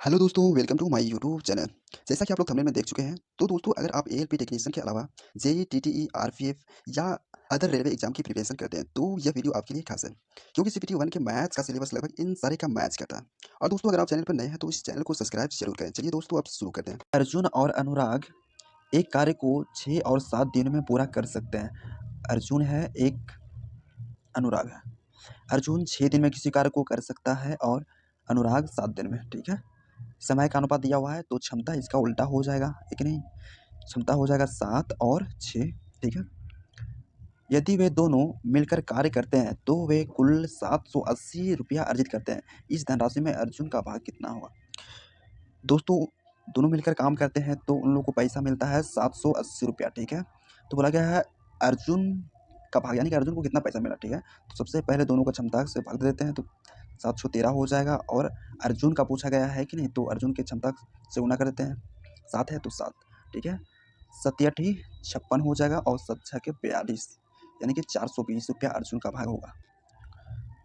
Hello दोस्तों, welcome to my YouTube channel. जैसा कि आप लोग थंबनेल में देख चुके हैं, तो दोस्तों अगर आप एएलपी टेक्नीशियन के अलावा जेईई, टीटीई, आरपीएफ या अदर रेलवे एग्जाम की प्रिपरेशन करते हैं, तो यह वीडियो आपके लिए खास है। क्योंकि सीपीटी 1 के मैथ्स का सिलेबस लगभग इन सारे का मैच करता है। और दोस्तों अगर आप चैनल पर नए हैं, तो इस चैनल को सब्सक्राइब जरूर करें। चलिए दोस्तों, अब शुरू करते हैं। अर्जुन और अनुराग एक कार्य को 6 और 7 दिन में पूरा कर सकते हैं। अर्जुन है, एक अनुराग है। अर्जुन 6 दिन में किसी कार्य को कर सकता है और अनुराग 7 दिन में। ठीक है, समय का अनुपात दिया हुआ है, तो क्षमता इसका उल्टा हो जाएगा, है कि नहीं। क्षमता हो जाएगा 7 और 6। ठीक है, यदि वे दोनों मिलकर कार्य करते हैं तो वे कुल 780 रुपया अर्जित करते हैं। इस धनराशि में अर्जुन का भाग कितना होगा। दोस्तों दोनों मिलकर काम करते हैं तो उन लोगों को पैसा मिलता है 780 रुपया। ठीक है, तो बोला गया है अर्जुन का भाग, यानी कि अर्जुन को कितना पैसा मिला। ठीक है, तो सबसे पहले दोनों को क्षमता से भाग दे देते हैं, तो 713 हो जाएगा। और अर्जुन का पूछा गया है कि नहीं, तो अर्जुन की क्षमता से गुना कर देते हैं। 7 है तो 7। ठीक है, 7 56 हो जाएगा और 7 के 42, यानी कि 420 रुपया अर्जुन का भाग होगा।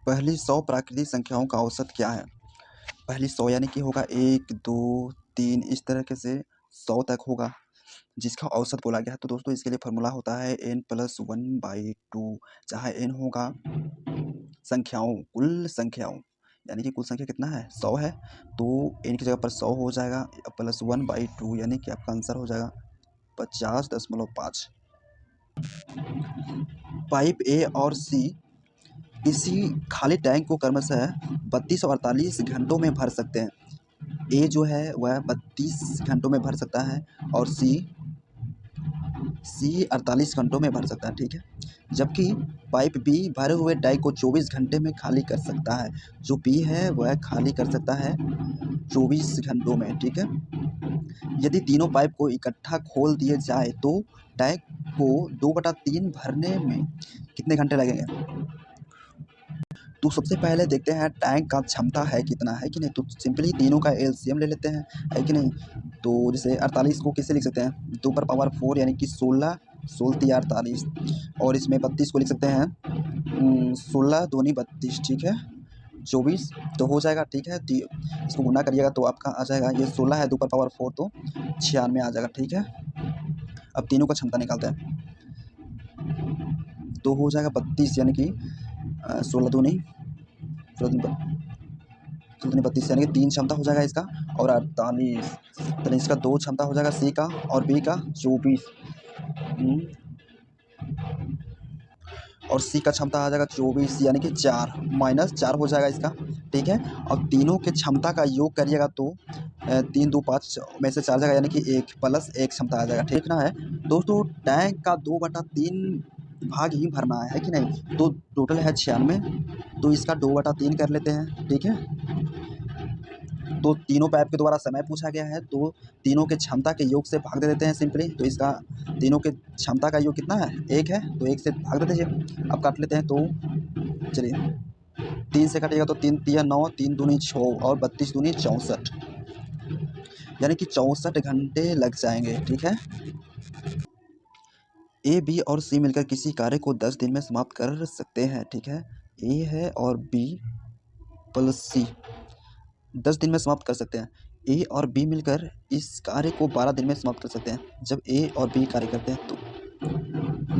पहली 100 प्राकृतिक संख्याओं का औसत क्या है। पहली 100 यानी कि होगा 1 2 3 इस तरीके से 100 तक होगा, जिसका औसत बोला गया है। तो दोस्तों इसके लिए फॉर्मूला होता है n+1/2, जहाँ n होगा संख्याओं, कुल संख्याओं, यानी कि कुल संख्या कितना है 100 है, तो n की जगह पर 100 हो जाएगा +1/2, यानी कि आपका आंसर हो जाएगा 50.5। पाइप ए और सी इसी खाली टैंक को क्रमशः 32 और 48 घंटों में भर सकते हैं। ए जो है वह 32 घंटों में भर सकता है और सी 48 घंटों में भर सकता है। ठीक है, जबकि पाइप बी भरे हुए टैंक को 24 घंटे में खाली कर सकता है। जो बी है वह खाली कर सकता है 24 घंटों में। ठीक है, यदि तीनों पाइप को इकट्ठा खोल दिए जाए तो टैंक को 2/3 भरने में कितने घंटे लगेंगे। तो सबसे पहले देखते हैं टैंक का क्षमता है कितना, है कि नहीं। तो सिंपली तीनों का एलसीएम ले लेते हैं, है कि नहीं। तो जैसे 48 को कैसे लिख सकते हैं, 2 पर पावर 4 यानी कि 16 16 तिया 48, और इसमें 32 को लिख सकते हैं 16 दूनी 32। ठीक है, 24 तो हो जाएगा। ठीक है, इसको गुना करिएगा तो आपका आ जाएगा, ये 16 है 2 पर पावर 4 तो 96 आ जाएगा। ठीक है, अब तीनों का क्षमता निकालते हैं, तो हो जाएगा 32, यानी कि 16 दूनी 32, यानी कि 3 क्षमता हो जाएगा इसका, और 48, तो इसका 2 क्षमता हो जाएगा सी का, और बी का 24, और सी का क्षमता आ जाएगा 24, यानी कि 4 -4 हो जाएगा इसका। ठीक है, अब तीनों के क्षमता का योग करिएगा तो 3 2 5 में से 4 जाएगा, यानी कि 1 + 1 क्षमता आ जाएगा। ठीक ना है दोस्तों, टैंक का 2/3 भाग ही भरना है कि नहीं। तो टोटल है 96, तो इसका 2/3 कर लेते हैं। ठीक है, तो तीनों पाइप के द्वारा समय पूछा गया है, तो तीनों के क्षमता के योग से भाग दे देते हैं सिंपली। तो इसका तीनों के क्षमता का योग कितना है 1 है, तो 1 से भाग दे दीजिए। अब काट लेते हैं, तो चलिए 3 से काटिएगा तो 3 तिया 9, 3 दूनी 6 और 32 दूनी 64, यानी कि 64 घंटे लग जाएंगे। ठीक है, ए बी और सी मिलकर किसी कार्य को 10 दिन में समाप्त कर सकते हैं। ठीक है, ए है और बी प्लस सी 10 दिन में समाप्त कर सकते हैं। ए और बी मिलकर इस कार्य को 12 दिन में समाप्त कर सकते हैं। जब ए और बी कार्य करते हैं तो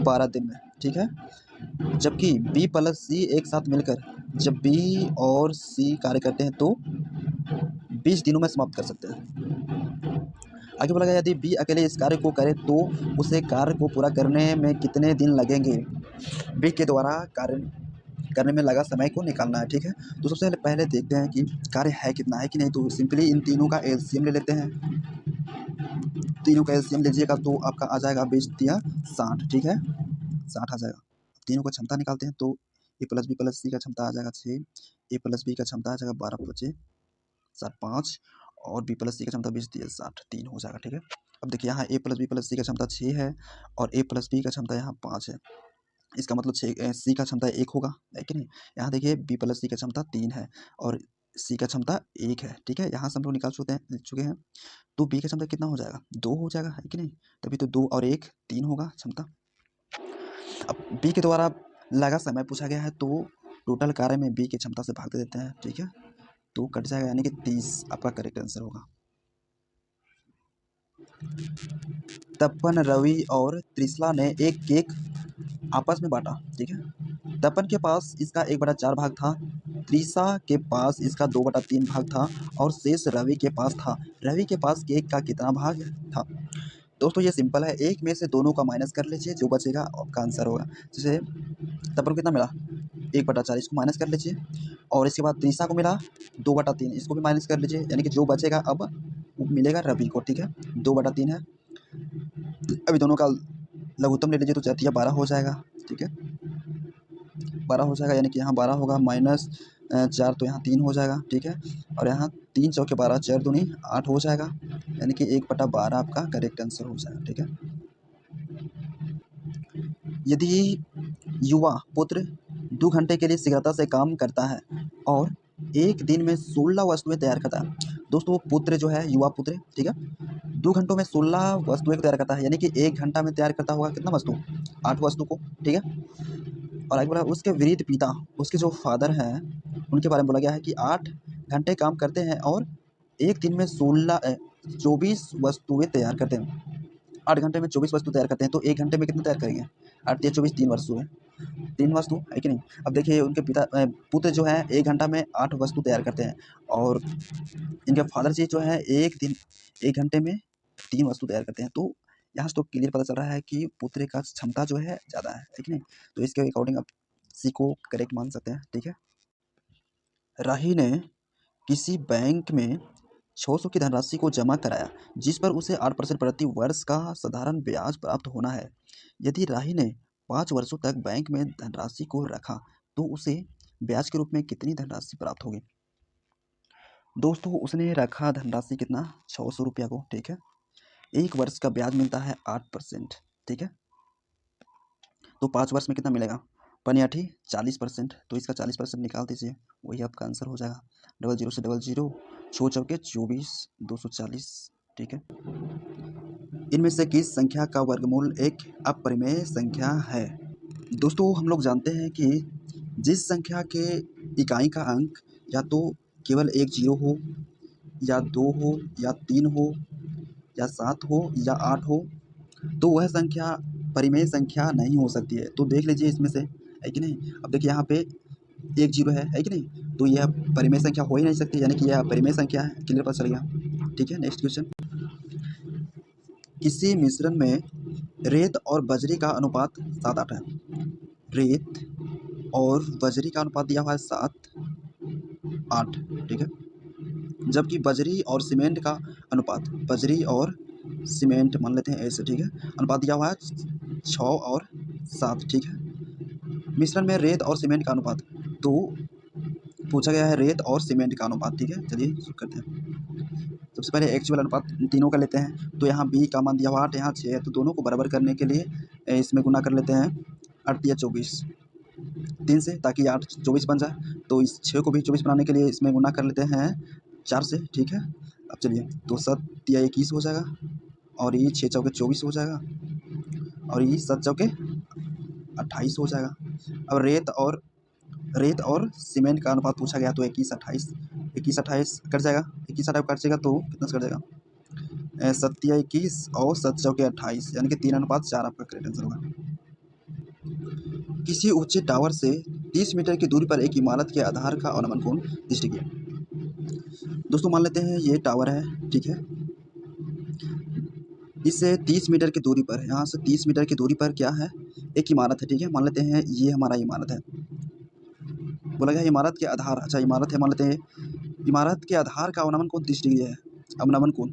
12 दिन में। ठीक है, जबकि बी प्लस सी एक साथ मिलकर जब बी और सी कार्य करते हैं तो 20 दिनों में समाप्त कर सकते हैं। आगे बोला गया, यदि बी अकेले इस कार्य को करे तो उसे कार्य को पूरा करने में कितने दिन लगेंगे। बी के द्वारा कार्य करने में लगा समय को निकालना है। ठीक है, तो सबसे पहले देखते हैं कि कार्य है कितना, है कि नहीं। तो सिंपली इन तीनों का एलसीएम ले लेते हैं। तीनों का एलसीएम लीजिएगा तो आपका आ जाएगा 20 तिया 60। ठीक है, 60 आ जाएगा। तीनों का क्षमता निकालते हैं, तो ए प्लस बी प्लस सी का क्षमता आ जाएगा 6, ए प्लस बी का क्षमता आ जाएगा 12 × 5 = 5, और बी प्लस सी का क्षमता 20 तिया 60, 3 हो जाएगा। ठीक है, अब देखिए यहाँ ए प्लस बी प्लस सी का क्षमता 6 है और ए प्लस बी का क्षमता यहाँ 5 है। इसका मतलब सी का क्षमता 1 होगा, है कि नहीं। यहाँ देखिए बी प्लस सी का क्षमता 3 है और सी का क्षमता 1 है। ठीक है, यहाँ से हम लोग निकाल चुके हैं, तो बी का क्षमता कितना हो जाएगा 2 हो जाएगा, है कि नहीं। तभी तो 2 और 1 3 होगा क्षमता। अब बी के द्वारा लगा समय पूछा गया है, तो टोटल कार्य में बी की क्षमता से भाग दे देते हैं। ठीक है, तो कट जाएगा, यानी कि 30 आपका करेक्ट आंसर होगा। तपन, रवि और त्रिशला ने एक केक आपस में बांटा, ठीक है। तपन के पास इसका 1/4 भाग था, त्रिशा के पास इसका 2/3 भाग था और शेष रवि के पास था। रवि के पास केक का कितना भाग था? दोस्तों ये सिंपल है, एक में से दोनों का माइनस कर लीजिए, जो बचेगा आपका आंसर होगा। जैसे तपन को कितना मिला? 1/4, इसको माइनस कर लीजिए। और इसके बाद त्रिशा को मिला 2/3, इसको भी माइनस कर लीजिए, यानी कि जो बचेगा अब वो मिलेगा रवि को, ठीक है। 2/3 है। अभी दोनों का लघुत्तम ले लीजिए तो चौथिया 12 हो जाएगा, ठीक है। 12 हो जाएगा, यानी कि यहाँ 12 होगा, माइनस 4 तो यहाँ 3 हो जाएगा, ठीक है। और यहाँ 3 चौके 12, 4 दूनी 8 हो जाएगा, यानी कि 1/12 आपका करेक्ट आंसर हो जाएगा, ठीक है। यदि युवा पुत्र 2 घंटे के लिए शीघ्रता से काम करता है और एक दिन में 16 वस्तुएं तैयार करता है। दोस्तों पुत्र जो है, युवा पुत्र, ठीक है, 2 घंटों में 16 वस्तुएं तैयार करता है, यानी कि 1 घंटा में तैयार करता होगा कितना वस्तु? 8 वस्तु को, ठीक है। और आगे बोला उसके वृद्ध पिता, उसके जो फादर हैं, उनके बारे में बोला गया है कि 8 घंटे काम करते हैं और एक दिन में 24 वस्तुएं तैयार करते हैं। 8 घंटे में 24 वस्तु तैयार करते हैं, तो 1 घंटे में कितना तैयार करेंगे? 8 या 24, 3 वस्तु है, 3 वस्तु है कि नहीं? अब देखिए उनके पुत्र जो है 1 घंटा में 8 वस्तु तैयार करते हैं और इनके फादर जी जो है 1 घंटे में 3 वस्तु तैयार करते हैं। तो यहाँ से तो क्लियर पता चल रहा है कि पुत्र का क्षमता जो है ज़्यादा है कि नहीं? तो इसके अकॉर्डिंग आप सी को करेक्ट मान सकते हैं, ठीक है। राही ने किसी बैंक में 600 की धनराशि को जमा कराया, जिस पर उसे 8% प्रति वर्ष का साधारण ब्याज प्राप्त होना है। यदि राही ने 5 वर्षों तक बैंक में धनराशि को रखा तो उसे ब्याज के रूप में कितनी धनराशि प्राप्त होगी? दोस्तों उसने रखा धनराशि कितना? 600 रुपया को, ठीक है। 1 वर्ष का ब्याज मिलता है 8%, ठीक है। तो 5 वर्ष में कितना मिलेगा? 5 40%, तो इसका 40% निकाल दीजिए, वही आपका आंसर हो जाएगा। 00 से 00, 6 चौके 24, 240, ठीक है। इनमें से किस संख्या का वर्गमूल एक अपरिमेय संख्या है? दोस्तों हम लोग जानते हैं कि जिस संख्या के इकाई का अंक या तो केवल एक जीरो हो, या 2 हो, या 3 हो, या 7 हो, या 8 हो, तो वह संख्या परिमेय संख्या नहीं हो सकती है। तो देख लीजिए इसमें से, है कि नहीं? अब देखिए यहाँ पे एक जीरो है कि नहीं? तो यह परिमेय संख्या हो ही नहीं सकती, यानी कि यह परिमेय संख्या है। क्लियर पता चल गया, ठीक है। नेक्स्ट क्वेश्चन, किसी मिश्रण में रेत और बजरी का अनुपात 7:8 है। रेत और बजरी का अनुपात दिया हुआ है 7:8, ठीक है। जबकि बजरी और सीमेंट का अनुपात, बजरी और सीमेंट मान लेते हैं ऐसे, ठीक है, अनुपात दिया हुआ है 6 और 7, ठीक है। मिश्रण में रेत और सीमेंट का अनुपात, तो पूछा गया है रेत और सीमेंट का अनुपात, ठीक है। चलिए शुरू करते हैं। सबसे पहले एक्चुअल अनुपात तीनों का लेते हैं, तो यहाँ बी का मान दिया हुआ 8, यहाँ 6 है, तो दोनों को बराबर करने के लिए इसमें गुना कर लेते हैं 8 या 24 3 से, ताकि 8 24 बन जाए। तो इस 6 को भी 24 बनाने के लिए इसमें गुना कर लेते हैं 4 से, ठीक है। अब चलिए, तो 7 या 21 हो जाएगा, और ये 6 चौके 24 हो जाएगा, और ये 7 चौके 28 हो जाएगा। अब रेत और सीमेंट का अनुपात पूछा गया, तो 21 28 कट जाएगा, 21 28 कट जाएगा, तो कितना से कट जाएगा? 7 या 21 और 7 चौके 28, यानी कि 3:4 आपका करेक्ट आंसर होगा। किसी ऊंचे टावर से 30 मीटर की दूरी पर एक इमारत के आधार का अवनमन कोण 30 डिग्री है। दोस्तों मान लेते हैं ये टावर है, ठीक है। इससे 30 मीटर की दूरी पर, यहाँ से 30 मीटर की दूरी पर क्या है? एक इमारत है, ठीक है। मान लेते हैं ये हमारा इमारत है। बोला गया इमारत के आधार, अच्छा इमारत है, मान लेते हैं इमारत के आधार का अवनमन कोण 30 डिग्री है। अवनमन कोण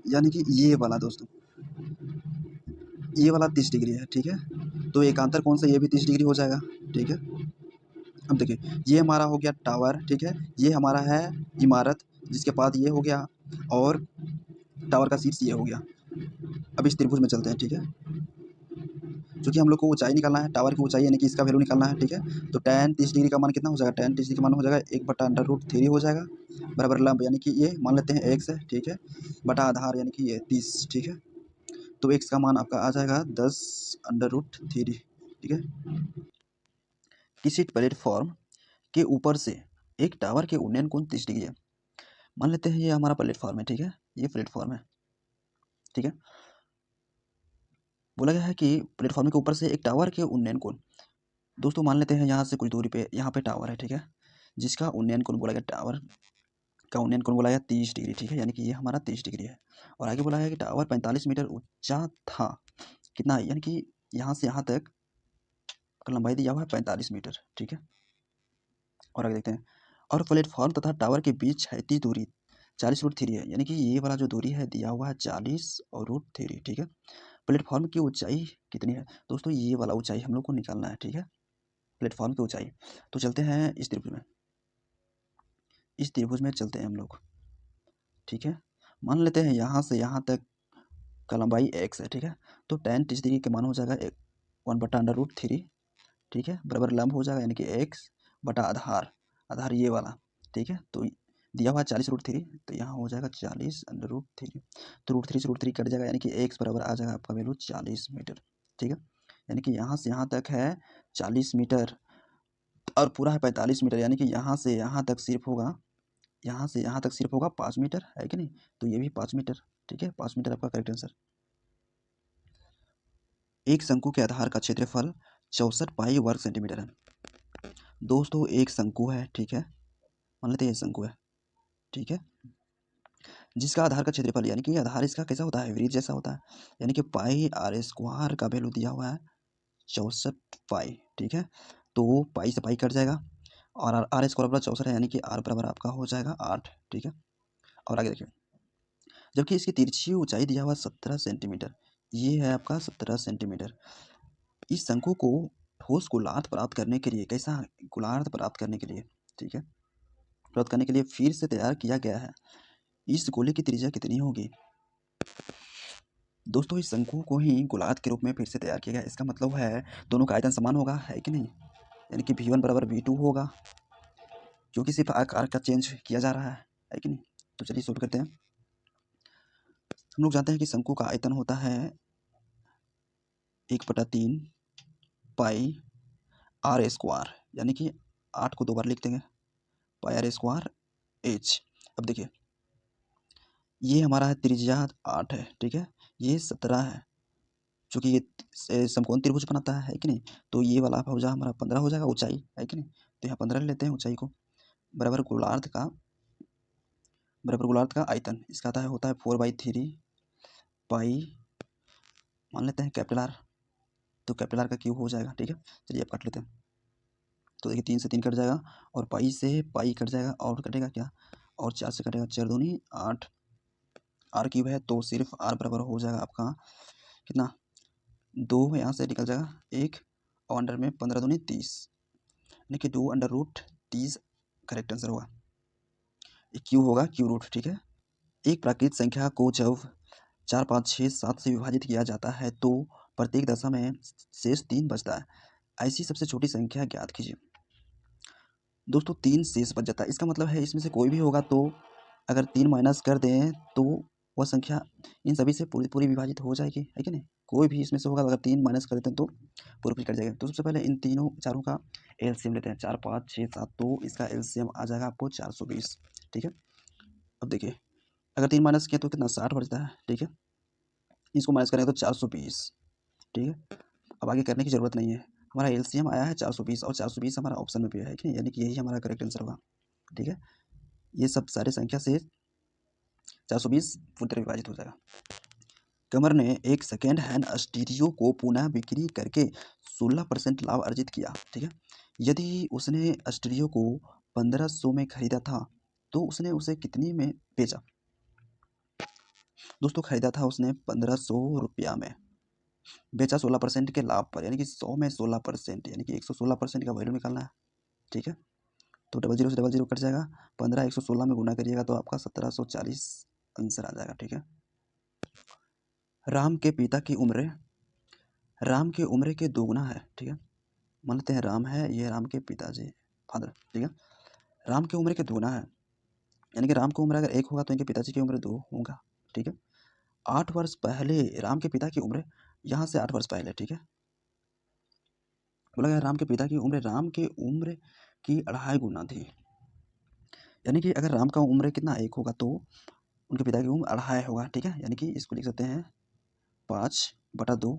यानी कि ये वाला दोस्तों, ये वाला 30 डिग्री है, ठीक है। तो एकांतर कोण से ये भी 30 डिग्री हो जाएगा, ठीक है। अब देखिए ये हमारा हो गया टावर, ठीक है। ये हमारा है इमारत, जिसके पास ये हो गया, और टावर का शीर्ष ये हो गया। अब इस त्रिभुज में चलते हैं, ठीक है। क्योंकि हम लोग को ऊंचाई निकालना है, टावर की ऊंचाई, यानी कि इसका वैल्यू निकालना है, ठीक है। तो tan 30 डिग्री का मान कितना हो जाएगा? tan 30 डिग्री का मान हो जाएगा 1/√3 हो जाएगा, बराबर लंब, यानी कि ये मान लेते हैं x है, ठीक है, बटा आधार, यानी कि ये 30, ठीक है। तो x का मान आपका आ जाएगा 10√3, ठीक है। किसी प्लेटफॉर्म के ऊपर से एक टावर के उन्नयन कोण 30 डिग्री है। मान लेते हैं ये हमारा प्लेटफॉर्म है, ठीक है, ये प्लेटफॉर्म है, ठीक है। बोला गया है कि प्लेटफॉर्म के ऊपर से एक टावर के उन्नयन कोण, दोस्तों मान लेते हैं यहाँ से कुछ दूरी पे यहाँ पे टावर है, ठीक है, जिसका उन्नयन कोण बोला गया, टावर का उन्नयन कोण बोला गया 30 डिग्री, ठीक है, यानी कि ये हमारा 30 डिग्री है। और आगे बोला है कि टावर 45 मीटर ऊंचा था, कितना, यानी कि यहाँ से यहाँ तक का लंबाई दिया हुआ है 45 मीटर, ठीक है। और आगे देखते हैं, और प्लेटफॉर्म तथा टावर के बीच क्षैतिज दूरी 40√3 है, यानी कि ये वाला जो दूरी है दिया हुआ है 40√3, ठीक है। प्लेटफॉर्म की ऊंचाई कितनी है, दोस्तों ये वाला ऊंचाई हम लोग को निकालना है, ठीक है, प्लेटफॉर्म की ऊंचाई। तो चलते हैं इस त्रिभुज में, इस त्रिभुज में चलते हैं हम लोग, ठीक है। मान लेते हैं यहाँ से यहाँ तक का लंबाई x है, ठीक है। तो tan 30 डिग्री के मान हो जाएगा 1/√3, ठीक है, बराबर लंब हो जाएगा, यानी कि x बटा आधार, आधार ये वाला, ठीक है। तो दिया हुआ 40√3, तो यहाँ हो जाएगा 40√3, तो √3 से √3 कट जाएगा, यानी कि x बराबर आ जाएगा आपका वैल्यू 40 मीटर, ठीक है। यानी कि यहाँ से यहाँ तक है 40 मीटर और पूरा है 45 मीटर, यानी कि यहाँ से यहाँ तक सिर्फ होगा, यहाँ से यहाँ तक सिर्फ होगा 5 मीटर, है कि नहीं। तो ये भी 5 मीटर, ठीक है, 5 मीटर आपका करेक्ट आंसर। एक शंकु के आधार का क्षेत्रफल 64 पाई वर्ग सेंटीमीटर है। दोस्तों एक शंकु है, ठीक है, मान लेते हैं ये शंकु है, ठीक है, जिसका आधार का क्षेत्रफल, यानी कि आधार इसका कैसा होता है, वृत्त जैसा होता है, यानी कि पाई आर स्क्वायर का वैल्यू दिया हुआ है 64 पाई, ठीक है। तो पाई से पाई कट जाएगा, और आर स्क्वायर बराबर 64 है, यानी कि आर बराबर आपका हो जाएगा 8, ठीक है। और आगे देखिए, जबकि इसकी तिरछी ऊंचाई दिया हुआ 17 सेंटीमीटर, ये है आपका 17 सेंटीमीटर। इस शंकु को ठोस गोलार्ध प्राप्त करने के लिए, कैसा गोलार्ध प्राप्त करने के लिए, ठीक है, प्राप्त करने के लिए फिर से तैयार किया गया है। इस गोले की त्रिज्या कितनी होगी, दोस्तों इस शंकु को ही गोलार्ध के रूप में फिर से तैयार किया गया, इसका मतलब है दोनों का आयतन समान होगा, है कि नहीं, यानी कि V1 बराबर V2 होगा, क्योंकि सिर्फ आकार का चेंज किया जा रहा है कि नहीं। तो चलिए सोल्व करते हैं। हम लोग जानते हैं कि शंकु का आयतन होता है 1/3 पाई आर स्क्वायर, यानी कि 8 को 2 बार लिख देंगे, पाई आर स्क्वायर एच। अब देखिए ये हमारा है त्रिज्या 8 है, ठीक है, ये 17 है, चूँकि ये समकोण त्रिभुज बनाता है कि नहीं। तो ये वाला भुजा हमारा 15 हो जाएगा ऊंचाई, है कि नहीं। तो यहाँ 15 ले लेते हैं ऊंचाई को, बराबर गोलार्ध का आयतन इसका आता है, होता है 4/3 पाई, मान लेते हैं कैपिटल आर, तो कैपिटल आर का क्यूब हो जाएगा, ठीक है। चलिए अब काट लेते हैं, तो देखिए 3 से 3 कट जाएगा, और पाई से पाई कट जाएगा, और कटेगा क्या, और 4 से कटेगा, 4 दूनी 8, आर क्यूब है, तो सिर्फ आर बराबर हो जाएगा आपका कितना, 2 यहाँ से निकल जाएगा 1, और अंडर में 15 दूनी 30, यानी कि 2/30 करेक्ट आंसर होगा। क्यू होगा क्यू रूट, ठीक है। एक प्राकृत संख्या को जब 4, 5, 6, 7 से विभाजित किया जाता है तो प्रत्येक दशा में शेष 3 बचता है, ऐसी सबसे छोटी संख्या ज्ञात कीजिए। दोस्तों 3 शेष बच जाता है, इसका मतलब है इसमें से कोई भी होगा तो अगर 3 माइनस कर दें तो वह संख्या इन सभी से पूरी पूरी विभाजित हो जाएगी, है कि नहीं। कोई भी इसमें से होगा, अगर 3 माइनस कर देते हैं तो पूरी पूरी कट जाएगी। तो सबसे पहले इन तीनों चारों का एलसीएम लेते हैं, 4, 5, 6, 7, तो इसका एलसीएम आ जाएगा आपको 420, ठीक है। अब देखिए अगर 3 माइनस किया तो कितना 60 बचता है, ठीक है, इसको माइनस करेंगे तो 420, ठीक है। अब आगे करने की ज़रूरत नहीं है, हमारा एलसीएम आया है 420, और 420 हमारा ऑप्शन में भी है कि नहीं, यानी कि यही हमारा करेक्ट आंसर होगा, ठीक है। ये सब सारे संख्या से 420 पूरी तरह विभाजित हो जाएगा। कमर ने एक सेकेंड हैंड स्टीरियो को पुनः बिक्री करके 16% लाभ अर्जित किया, ठीक है। यदि उसने स्टीरियो को 1500 में खरीदा था तो उसने उसे कितनी में बेचा, दोस्तों खरीदा था उसने 1500 रुपया में, बेचा 16% के लाभ पर, यानी कि 100 में 16%, यानी कि 116% का वैल्यू निकालना है, ठीक है। तो 00 से 00 कट जाएगा, 15 116 में गुना करिएगा तो आपका 1740 आंसर आ जाएगा, ठीक है। राम के उम्र के दोगुना है, ठीक है, मान लेते हैं राम है, ये राम के पिताजी फादर, ठीक है। राम की उम्र के दोगुना है, यानी कि राम की उम्र अगर 1 होगा तो इनके पिताजी की उम्र 2 होगा, ठीक है। 8 वर्ष पहले राम के पिता की उम्र, यहाँ से 8 वर्ष पहले, ठीक है, बोला गया राम के पिता की उम्र राम की उम्र की 2.5 गुना थी, यानी कि अगर राम का उम्र कितना 1 होगा तो उनके पिता की उम्र 2.5 होगा, ठीक है? यानी कि इसको लिख सकते हैं 5/2,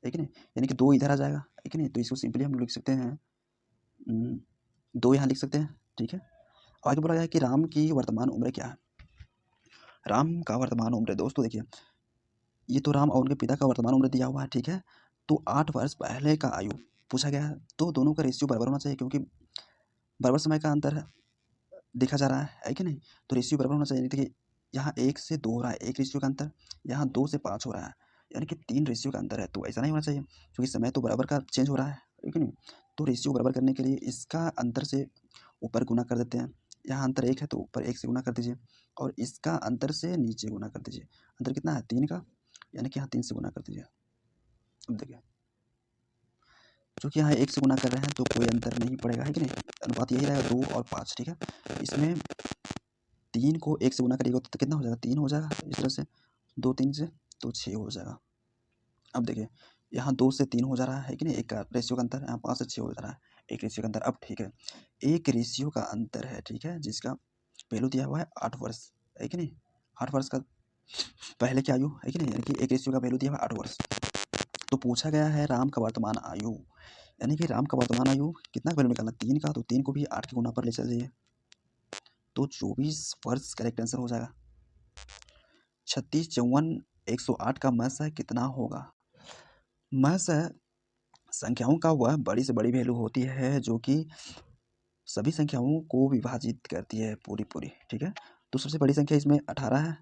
है कि नहीं? यानी कि 2 इधर आ जाएगा, है कि नहीं? तो इसको सिंपली हम लिख सकते हैं 2 यहाँ लिख सकते हैं, ठीक है? आगे बोला गया है कि राम की वर्तमान उम्र क्या है? राम का वर्तमान उम्र दोस्तों देखिए, ये तो राम और उनके पिता का वर्तमान उम्र दिया हुआ है, ठीक है? तो 8 वर्ष पहले का आयु पूछा गया है, तो दोनों का रेशियो बराबर होना चाहिए क्योंकि बराबर समय का अंतर देखा जा रहा है कि नहीं? तो रेशियो बराबर होना चाहिए। देखिए यहाँ 1 से 2 हो रहा है, 1 रेशियो का अंतर, यहाँ 2 से 5 हो रहा है, यानी कि 3 रेशियो का अंतर है, तो ऐसा नहीं होना चाहिए क्योंकि समय तो बराबर का चेंज हो रहा है कि नहीं? तो रेशियो बराबर करने के लिए इसका अंतर से ऊपर गुना कर देते हैं, यहाँ अंतर 1 है तो ऊपर 1 से गुना कर दीजिए और इसका अंतर से नीचे गुना कर दीजिए। अंतर कितना है 3 का, यानी कि यहाँ 3 से गुना कर दीजिए। अब देखिए चूँकि यहाँ 1 से गुना कर रहे हैं तो कोई अंतर नहीं पड़ेगा, है कि नहीं? अनुपात यही रहेगा 2 और 5, ठीक है? इसमें 3 को 1 से गुना करिएगा तो कितना हो जाएगा 3 हो जाएगा, इस तरह से 2 3 से तो 6 हो जाएगा। अब देखिए यहाँ 2 से 3 हो जा रहा है कि नहीं, एक का रेशियो का अंतर, यहाँ 5 से 6 हो जा रहा है, एक रेशियो का अंतर। अब ठीक है, एक रेशियो का अंतर है, ठीक है, जिसका वैल्यू दिया हुआ है 8 वर्ष, है कि नहीं? 8 वर्ष का पहले की आयु, है कि नहीं? यानी कि एक रेशियो का वैल्यू दिया हुआ है 8 वर्ष। तो पूछा गया है राम का वर्तमान आयु, यानी कि राम का वर्तमान आयु कितना वैल्यू निकालना 3 का, तो 3 को भी 8 के गुना पर ले चलिए तो 24 वर्ष करेक्ट आंसर हो जाएगा। 36 54 108 का मस कितना होगा? मस संख्याओं का वह बड़ी से बड़ी वैल्यू होती है जो कि सभी संख्याओं को विभाजित करती है पूरी, ठीक है? तो सबसे बड़ी संख्या इसमें 18 है,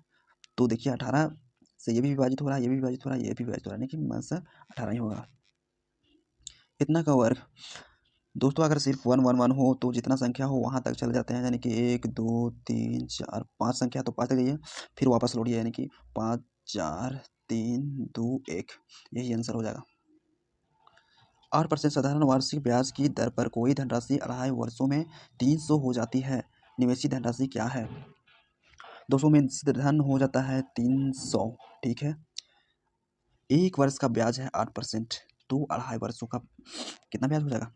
तो देखिए 18 से ये भी विभाजित हो रहा है, ये भी विभाजित हो रहा है, ये भी विभाजित हो रहा है, यानी कि मस 18 ही होगा। इतना का वर्ग दोस्तों अगर सिर्फ 1 1 1 हो तो जितना संख्या हो वहाँ तक चले जाते हैं, यानी कि 1 2 3 4 5 संख्या तो 5 तक जाइए, फिर वापस लौटिए, यानी कि 5 4 3 2 1, यही आंसर हो जाएगा। 8% साधारण वार्षिक ब्याज की दर पर कोई धनराशि 2.5 वर्षों में 300 हो जाती है, निवेशित धनराशि क्या है? 200 में धन हो जाता है 300, ठीक है? 1 वर्ष का ब्याज है 8%, तो 2.5 वर्षों का कितना ब्याज हो जाएगा?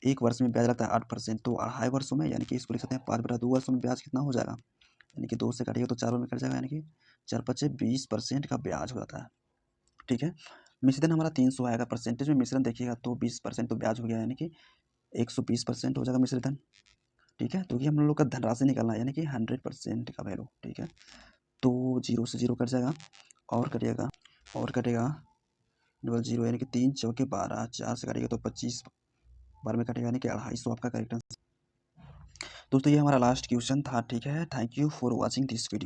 1 वर्ष में ब्याज लगता है 8%, तो 2.5 वर्षों में, यानी कि इसको लिख सकते हैं 5/2 वर्षों में ब्याज कितना हो जाएगा? यानी कि 2 से काटिएगा तो 4 में कट जाएगा, यानी कि 4 पचे 20% का ब्याज हो जाता है, ठीक है? मिश्रण हमारा 300 आएगा, परसेंटेज में मिश्रण देखिएगा तो 20% तो ब्याज हो गया, यानी कि 120% हो जाएगा मिश्रण, ठीक है? तो ये हम लोग का धनराशि निकालना है, यानी कि 100% का वैल्यू, ठीक है? तो 0 से 0 कट जाएगा और कटेगा डबल 0, यानी कि 3 चौके 12, 4 से काटिएगा तो 25 बार में कटेगा, यानी कि 250 आपका करेक्ट आंसर। दोस्तों ये हमारा लास्ट क्वेश्चन था, ठीक है? Thank you for watching this video.